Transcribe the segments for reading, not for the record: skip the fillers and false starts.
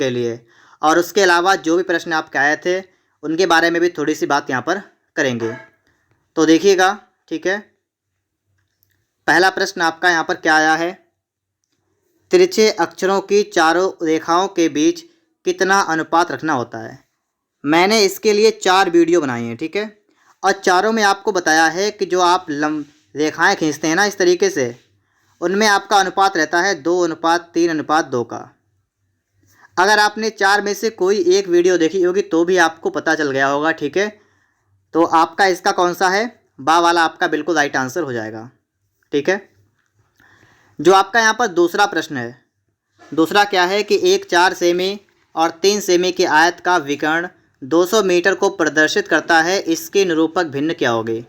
के लिए। और उसके अलावा जो भी प्रश्न आपके आए थे उनके बारे में भी थोड़ी सी बात यहाँ पर करेंगे। तो देखिएगा, ठीक है। पहला प्रश्न आपका यहाँ पर क्या आया है, तिरछे अक्षरों की चारों रेखाओं के बीच कितना अनुपात रखना होता है। मैंने इसके लिए 4 वीडियो बनाई हैं, ठीक है। और चारों में आपको बताया है कि जो आप रेखाएं खींचते हैं ना इस तरीके से, उनमें आपका अनुपात रहता है 2:3:2 का। अगर आपने 4 में से कोई एक वीडियो देखी होगी तो भी आपको पता चल गया होगा, ठीक है। तो आपका इसका कौन सा है, बा वाला आपका बिल्कुल राइट आंसर हो जाएगा, ठीक है। जो आपका यहाँ पर दूसरा प्रश्न है, दूसरा क्या है कि एक 4 सेमी और 3 सेमी के आयत का विकर्ण 200 मीटर को प्रदर्शित करता है, इसके निरूपक भिन्न क्या होगी।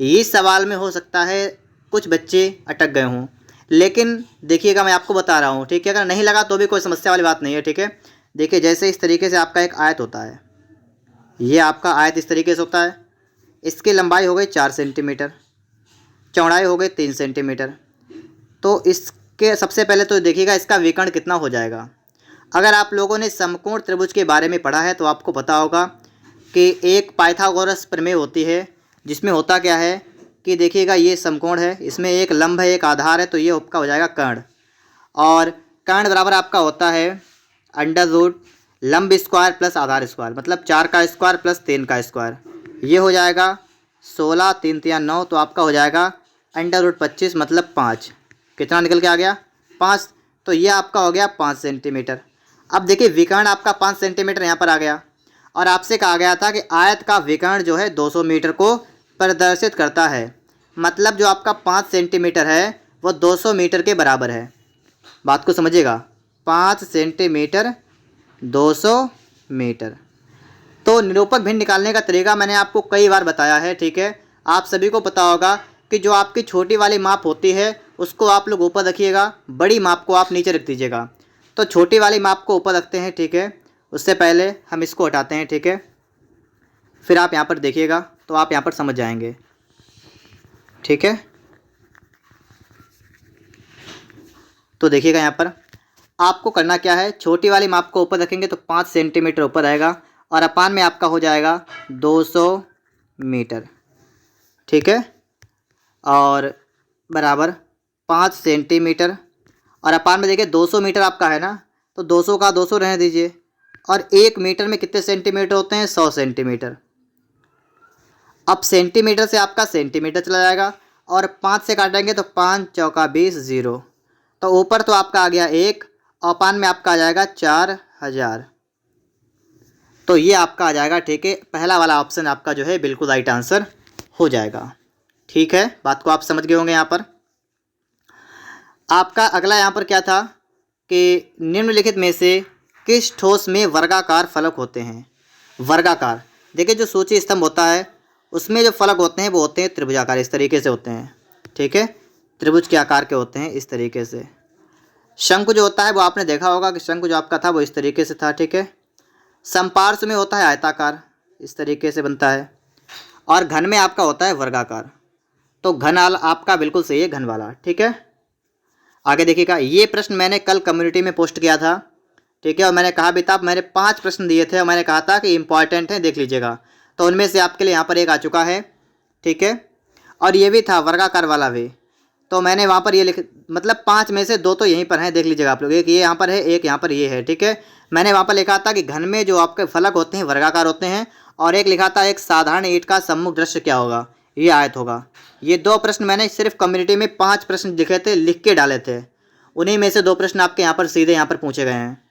इस सवाल में हो सकता है कुछ बच्चे अटक गए हों, लेकिन देखिएगा मैं आपको बता रहा हूँ, ठीक है। अगर नहीं लगा तो भी कोई समस्या वाली बात नहीं है, ठीक है। देखिए जैसे इस तरीके से आपका एक आयत होता है, ये आपका आयत इस तरीके से होता है। इसकी लंबाई हो गई 4 सेंटीमीटर, चौड़ाई हो गई 3 सेंटीमीटर। तो इसके सबसे पहले तो देखिएगा इसका विकर्ण कितना हो जाएगा। अगर आप लोगों ने समकोण त्रिभुज के बारे में पढ़ा है तो आपको पता होगा कि एक पाइथागोरस प्रमेय होती है, जिसमें होता क्या है कि देखिएगा ये समकोण है, इसमें एक लंब है एक आधार है, तो ये आपका हो जाएगा कर्ण। और कर्ण बराबर आपका होता है √ लंब स्क्वायर प्लस आधार स्क्वायर, मतलब 4 का स्क्वायर प्लस 3 का स्क्वायर। ये हो जाएगा 16, 3 3 9, तो आपका हो जाएगा √25 मतलब 5। कितना निकल के आ गया, 5। तो ये आपका हो गया 5 सेंटीमीटर। अब देखिए विकर्ण आपका 5 सेंटीमीटर यहाँ पर आ गया, और आपसे कहा गया था कि आयत का विकर्ण जो है 200 मीटर को प्रदर्शित करता है। मतलब जो आपका 5 सेंटीमीटर है वो 200 मीटर के बराबर है। बात को समझिएगा, 5 सेंटीमीटर 200 मीटर। तो निरूपक भिन्न निकालने का तरीका मैंने आपको कई बार बताया है, ठीक है। आप सभी को पता होगा कि जो आपकी छोटी वाली माप होती है उसको आप लोग ऊपर रखिएगा, बड़ी माप को आप नीचे रख दीजिएगा। तो छोटी वाली माप को ऊपर रखते हैं, ठीक है। उससे पहले हम इसको हटाते हैं, ठीक है। फिर आप यहाँ पर देखिएगा तो आप यहाँ पर समझ जाएंगे, ठीक है। तो देखिएगा यहाँ पर आपको करना क्या है, छोटी वाली माप को ऊपर रखेंगे तो 5 सेंटीमीटर ऊपर आएगा, और अपान में आपका हो जाएगा 200 मीटर, ठीक है। और बराबर 5 सेंटीमीटर, और अपान में देखिए 200 मीटर आपका है ना, तो 200 का 200 रहने दीजिए। और 1 मीटर में कितने सेंटीमीटर होते हैं, 100 सेंटीमीटर। अब सेंटीमीटर से आपका सेंटीमीटर चला जाएगा, और 5 से काटेंगे तो 5 चौका 20 0। तो ऊपर तो आपका आ गया 1, और अपान में आपका आ जाएगा 4000। तो ये आपका आ जाएगा, ठीक है। पहला वाला ऑप्शन आपका जो है बिल्कुल राइट आंसर हो जाएगा, ठीक है। बात को आप समझ गए होंगे। यहाँ पर आपका अगला यहाँ पर क्या था कि निम्नलिखित में से किस ठोस में वर्गाकार फलक होते हैं। वर्गाकार, देखिए जो सूची स्तंभ होता है उसमें जो फलक होते हैं वो होते हैं त्रिभुजाकार, इस तरीके से होते हैं, ठीक है। त्रिभुज के आकार के होते हैं इस तरीके से। शंकु जो होता है वो आपने देखा होगा कि शंकु जो आपका था वो इस तरीके से था, ठीक है। समपार्श्व में होता है आयताकार, इस तरीके से बनता है। और घन में आपका होता है वर्गाकार। तो घन वाला आपका बिल्कुल सही है, घन वाला, ठीक है। आगे देखिएगा, ये प्रश्न मैंने कल कम्युनिटी में पोस्ट किया था, ठीक है। और मैंने कहा भी था, मैंने 5 प्रश्न दिए थे और मैंने कहा था कि इंपॉर्टेंट है, देख लीजिएगा। तो उनमें से आपके लिए यहाँ पर एक आ चुका है, ठीक है। और ये भी था वर्गाकार वाला भी, तो मैंने वहाँ पर ये मतलब 5 में से 2 तो यहीं पर हैं, देख लीजिएगा आप लोग। एक ये यहाँ पर है, एक यहाँ पर ये है, ठीक है। मैंने वहाँ पर लिखा था कि घन में जो आपके फलक होते हैं वर्गाकार होते हैं, और एक लिखा था एक साधारण ईंट का सम्मुख दृश्य क्या होगा, ये आयत होगा। ये 2 प्रश्न मैंने सिर्फ कम्युनिटी में 5 प्रश्न लिखे थे, लिख के डाले थे। उन्हीं में से 2 प्रश्न आपके यहाँ पर सीधे यहाँ पर पूछे गए हैं।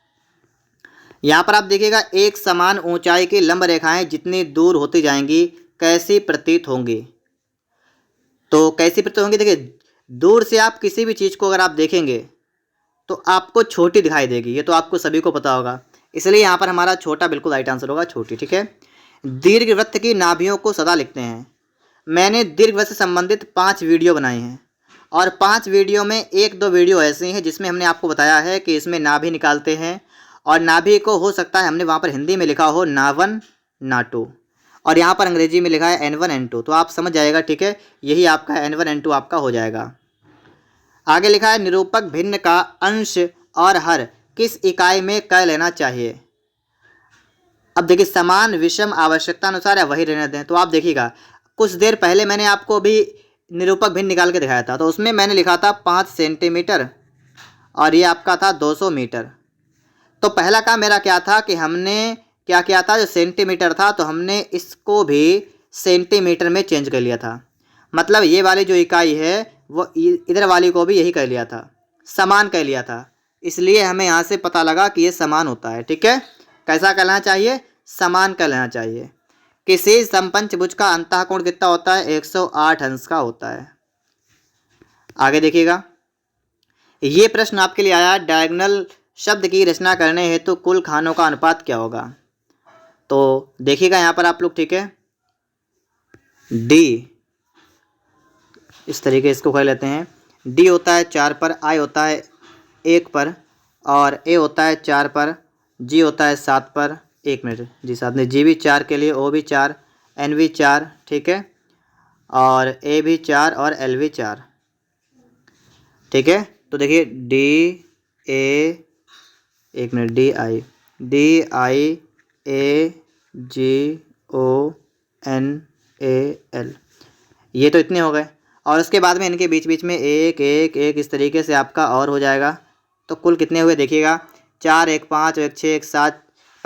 यहाँ पर आप देखिएगा, एक समान ऊंचाई की लंब रेखाएं जितनी दूर होती जाएंगी कैसी प्रतीत होंगी। तो कैसी प्रतीत होंगी, देखिए दूर से आप किसी भी चीज़ को अगर आप देखेंगे तो आपको छोटी दिखाई देगी, ये तो आपको सभी को पता होगा। इसलिए यहाँ पर हमारा छोटा बिल्कुल राइट आंसर होगा, छोटी, ठीक है। दीर्घवृत्त की नाभियों को सदा लिखते हैं। मैंने दीर्घवृत्त से संबंधित 5 वीडियो बनाई हैं, और 5 वीडियो में 1-2 वीडियो ऐसी हैं जिसमें हमने आपको बताया है कि इसमें नाभि निकालते हैं। और नाभि को हो सकता है हमने वहाँ पर हिंदी में लिखा हो ना1 ना2, और यहाँ पर अंग्रेजी में लिखा है N1 N2, तो आप समझ जाएगा, ठीक है। यही आपका N1 N2 आपका हो जाएगा। आगे लिखा है निरूपक भिन्न का अंश और हर किस इकाई में क लेना चाहिए। अब देखिए समान विषम आवश्यकता अनुसार या वही रहने दें। तो आप देखिएगा कुछ देर पहले मैंने आपको भी निरूपक भिन्न निकाल के दिखाया था, तो उसमें मैंने लिखा था 5 सेंटीमीटर और ये आपका था 200 मीटर। तो पहला काम मेरा क्या था कि हमने क्या किया था, जो सेंटीमीटर था तो हमने इसको भी सेंटीमीटर में चेंज कर लिया था। मतलब ये वाली जो इकाई है वो इधर वाली को भी यही कर लिया था, समान कर लिया था। इसलिए हमें यहाँ से पता लगा कि ये समान होता है। ठीक है, कैसा कर लेना चाहिए, समान कर लेना चाहिए। किसी समपंचभुज का अंतःकोण कितना होता है, 108 अंश का होता है। आगे देखिएगा, ये प्रश्न आपके लिए आया, डायगोनल शब्द की रचना करने हेतु कुल खानों का अनुपात क्या होगा। तो देखिएगा यहाँ पर आप लोग, ठीक है, डी इस तरीके इसको कर लेते हैं। डी होता है 4 पर, आई होता है 1 पर, और ए होता है 4 पर, जी होता है 7 पर। 1 मिनट जी, 7 नहीं, जी भी 4 के लिए, ओ भी 4, एन भी 4, ठीक है, और ए भी 4 और एल भी 4। ठीक है, तो देखिए D A, 1 minute, D I A G O N A L, ये तो इतने हो गए। और उसके बाद में इनके बीच बीच में 1 1 1 इस तरीके से आपका और हो जाएगा। तो कुल कितने हुए देखिएगा, 4 1 5 1 6 1 7,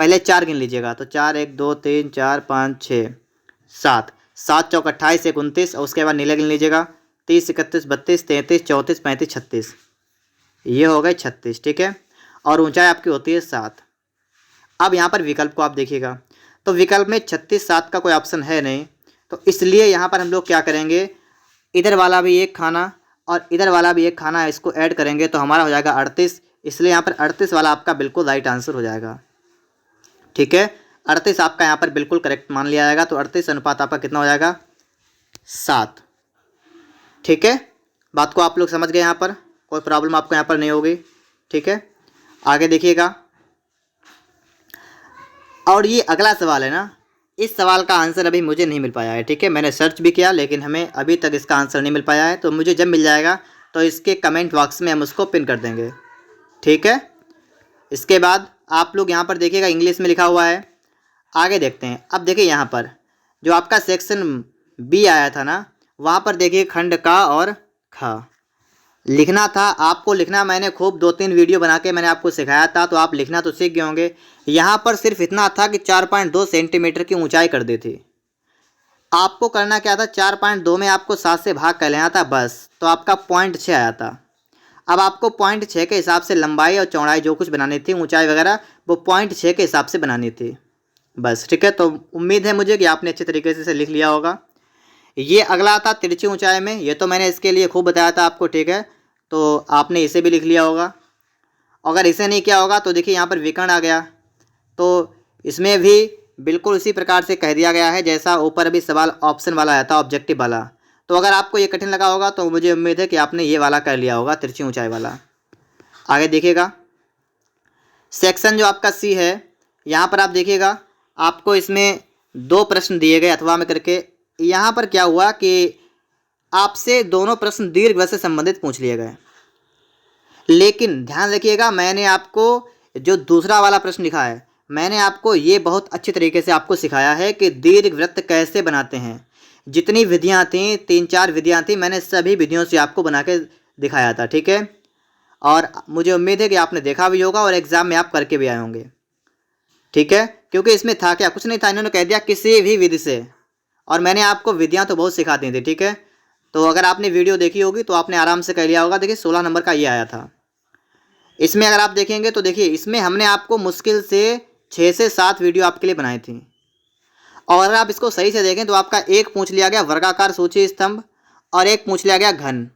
पहले 4 गिन लीजिएगा। तो 4 1 2 3 4 5 6 7, 7 चौक 28 1 29, और उसके बाद नीले गिन लीजिएगा, 30 31 32 33 34 35 36, ये हो गए 36। ठीक है, और ऊंचाई आपकी होती है 7। अब यहाँ पर विकल्प को आप देखिएगा, तो विकल्प में 36 7 का कोई ऑप्शन है नहीं, तो इसलिए यहाँ पर हम लोग क्या करेंगे, इधर वाला भी एक खाना और इधर वाला भी एक खाना, इसको ऐड करेंगे तो हमारा हो जाएगा 38। इसलिए यहाँ पर 38 वाला आपका बिल्कुल राइट आंसर हो जाएगा। ठीक है, 38 आपका यहाँ पर बिल्कुल करेक्ट मान लिया जाएगा। तो 38 अनुपात आपका कितना हो जाएगा, 7। ठीक है, बात को आप लोग समझ गए, यहाँ पर कोई प्रॉब्लम आपको यहाँ पर नहीं होगी। ठीक है, आगे देखिएगा, और ये अगला सवाल है ना, इस सवाल का आंसर अभी मुझे नहीं मिल पाया है। ठीक है, मैंने सर्च भी किया लेकिन हमें अभी तक इसका आंसर नहीं मिल पाया है। तो मुझे जब मिल जाएगा तो इसके कमेंट बॉक्स में हम उसको पिन कर देंगे। ठीक है, इसके बाद आप लोग यहाँ पर देखिएगा इंग्लिश में लिखा हुआ है। आगे देखते हैं। अब देखिए यहाँ पर जो आपका सेक्शन बी आया था ना, वहाँ पर देखिए खंड का और ख लिखना था आपको। लिखना मैंने खूब 2-3 वीडियो बना के मैंने आपको सिखाया था, तो आप लिखना तो सीख गए होंगे। यहाँ पर सिर्फ इतना था कि 4.2 सेंटीमीटर की ऊंचाई कर दी थी। आपको करना क्या था, 4.2 में आपको 7 से भाग कर लेना था बस, तो आपका 0.6 आया था। अब आपको 0.6 के हिसाब से लंबाई और चौड़ाई जो कुछ बनानी थी, ऊंचाई वगैरह, वो 0.6 के हिसाब से बनानी थी बस। ठीक है, तो उम्मीद है मुझे कि आपने अच्छे तरीके से इसे लिख लिया होगा। ये अगला था तिरछी ऊंचाई में, ये तो मैंने इसके लिए खूब बताया था आपको। ठीक है, तो आपने इसे भी लिख लिया होगा। अगर इसे नहीं किया होगा तो देखिए यहाँ पर विकर्ण आ गया, तो इसमें भी बिल्कुल उसी प्रकार से कह दिया गया है जैसा ऊपर अभी सवाल ऑप्शन वाला आया था, ऑब्जेक्टिव वाला। तो अगर आपको ये कठिन लगा होगा तो मुझे उम्मीद है कि आपने ये वाला कर लिया होगा, तिरछी ऊंचाई वाला। आगे देखिएगा, सेक्शन जो आपका सी है, यहाँ पर आप देखिएगा आपको इसमें 2 प्रश्न दिए गए अथवा में करके। यहाँ पर क्या हुआ कि आपसे दोनों प्रश्न दीर्घ से संबंधित पूछ लिए गए, लेकिन ध्यान रखिएगा मैंने आपको जो दूसरा वाला प्रश्न लिखा है, मैंने आपको ये बहुत अच्छे तरीके से आपको सिखाया है कि दीर्घवृत्त कैसे बनाते हैं। जितनी विधियाँ थीं, 3-4 विधियाँ थीं, मैंने सभी विधियों से आपको बना के दिखाया था। ठीक है, और मुझे उम्मीद है कि आपने देखा भी होगा और एग्ज़ाम में आप करके भी आए होंगे। ठीक है, क्योंकि इसमें था क्या, कुछ नहीं था, इन्होंने कह दिया किसी भी विधि से, और मैंने आपको विधियाँ तो बहुत सिखा दी थी। ठीक है, तो अगर आपने वीडियो देखी होगी तो आपने आराम से कर लिया होगा। देखिए 16 नंबर का ये आया था। इसमें अगर आप देखेंगे तो देखिए इसमें हमने आपको मुश्किल से 6 से 7 वीडियो आपके लिए बनाई थी। और अगर आप इसको सही से देखें तो आपका एक पूछ लिया गया वर्गाकार सूची स्तंभ और एक पूछ लिया गया घन।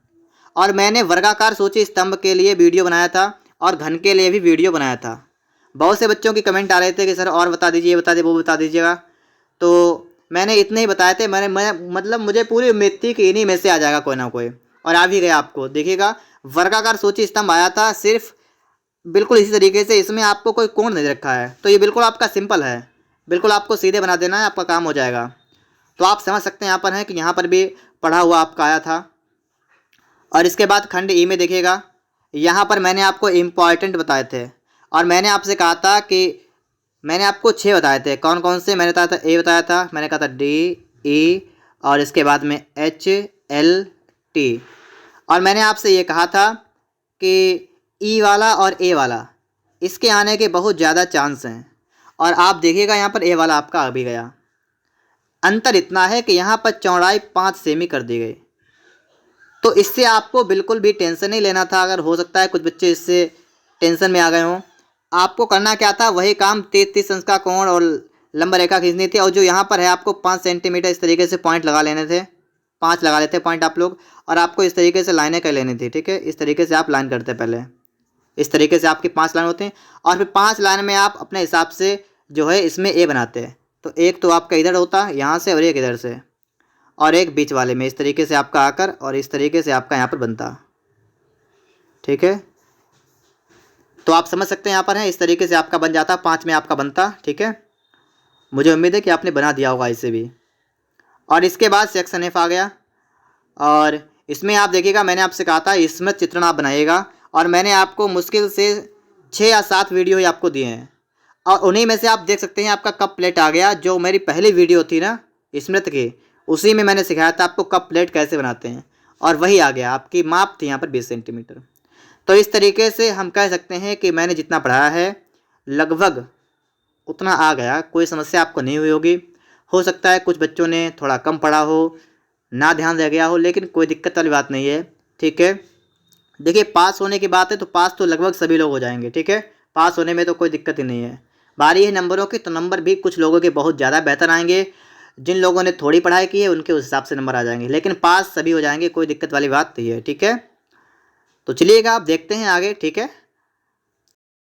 और मैंने वर्गाकार सूची स्तंभ के लिए वीडियो बनाया था और घन के लिए भी वीडियो बनाया था। बहुत से बच्चों की कमेंट आ रहे थे कि सर और बता दीजिए, ये बता दीजिए, वो बता दीजिएगा। तो मैंने इतने ही बताए थे। मैं मतलब मुझे पूरी उम्मीद थी कि इन्हीं में से आ जाएगा कोई ना कोई, और आ भी गया आपको। देखिएगा वर्गाकार सूची स्तंभ आया था सिर्फ बिल्कुल इसी तरीके से। इसमें आपको कोई कोण नहीं रखा है, तो ये बिल्कुल आपका सिंपल है, बिल्कुल आपको सीधे बना देना है, आपका काम हो जाएगा। तो आप समझ सकते हैं यहाँ पर है कि यहाँ पर भी पढ़ा हुआ आपका आया था। और इसके बाद खंड ई में देखिएगा, यहाँ पर मैंने आपको इम्पॉर्टेंट बताए थे और मैंने आपसे कहा था कि मैंने आपको 6 बताए थे। कौन कौन से? मैंने बताया था ए बताया था, मैंने कहा था डी, ई और इसके बाद में एच, एल, टी। और मैंने आपसे ये कहा था कि ई वाला और ए वाला इसके आने के बहुत ज़्यादा चांस हैं। और आप देखिएगा यहाँ पर ए वाला आपका आ भी गया। अंतर इतना है कि यहाँ पर चौड़ाई 5 सेमी कर दी गई। तो इससे आपको बिल्कुल भी टेंशन नहीं लेना था। अगर हो सकता है कुछ बच्चे इससे टेंशन में आ गए हों। आपको करना क्या था, वही काम 30 अंश का कोण और लंब रेखा खींचनी थी। और जो यहाँ पर है आपको 5 सेंटीमीटर इस तरीके से पॉइंट लगा लेने थे। 5 लगा लेते पॉइंट आप लोग। और आपको इस तरीके से लाइनें कर लेनी थी, ठीक है। इस तरीके से आप लाइन करते पहले, इस तरीके से आपकी 5 लाइन होती हैं। और फिर 5 लाइन में आप अपने हिसाब से जो है इसमें ए बनाते हैं। तो एक तो आपका इधर होता यहाँ से और एक इधर से और एक बीच वाले में, इस तरीके से आपका आकर और इस तरीके से आपका यहाँ पर बनता, ठीक है। तो आप समझ सकते हैं यहाँ पर है इस तरीके से आपका बन जाता, 5 में आपका बनता, ठीक है। मुझे उम्मीद है कि आपने बना दिया होगा इसे भी। और इसके बाद सेक्शन एफ आ गया। और इसमें आप देखिएगा मैंने आपसे कहा था स्मृत चित्रण आप बनाइएगा। और मैंने आपको मुश्किल से 6 या 7 वीडियो ही आपको दिए हैं। और उन्हीं में से आप देख सकते हैं आपका कप प्लेट आ गया। जो मेरी पहली वीडियो थी ना स्मृत की, उसी में मैंने सिखाया था आपको कप प्लेट कैसे बनाते हैं। और वही आ गया, आपकी माप थी यहाँ पर 20 सेंटीमीटर। तो इस तरीके से हम कह सकते हैं कि मैंने जितना पढ़ाया है लगभग उतना आ गया। कोई समस्या आपको नहीं हुई होगी। हो सकता है कुछ बच्चों ने थोड़ा कम पढ़ा हो, ना ध्यान रह गया हो, लेकिन कोई दिक्कत वाली बात नहीं है, ठीक है। देखिए पास होने की बात है तो पास तो लगभग सभी लोग हो जाएंगे, ठीक है। पास होने में तो कोई दिक्कत ही नहीं है। बारी है नंबरों की, तो नंबर भी कुछ लोगों के बहुत ज़्यादा बेहतर आएंगे। जिन लोगों ने थोड़ी पढ़ाई की है उनके उस हिसाब से नंबर आ जाएंगे, लेकिन पास सभी हो जाएंगे, कोई दिक्कत वाली बात नहीं है, ठीक है। तो चलिएगा आप देखते हैं आगे, ठीक है।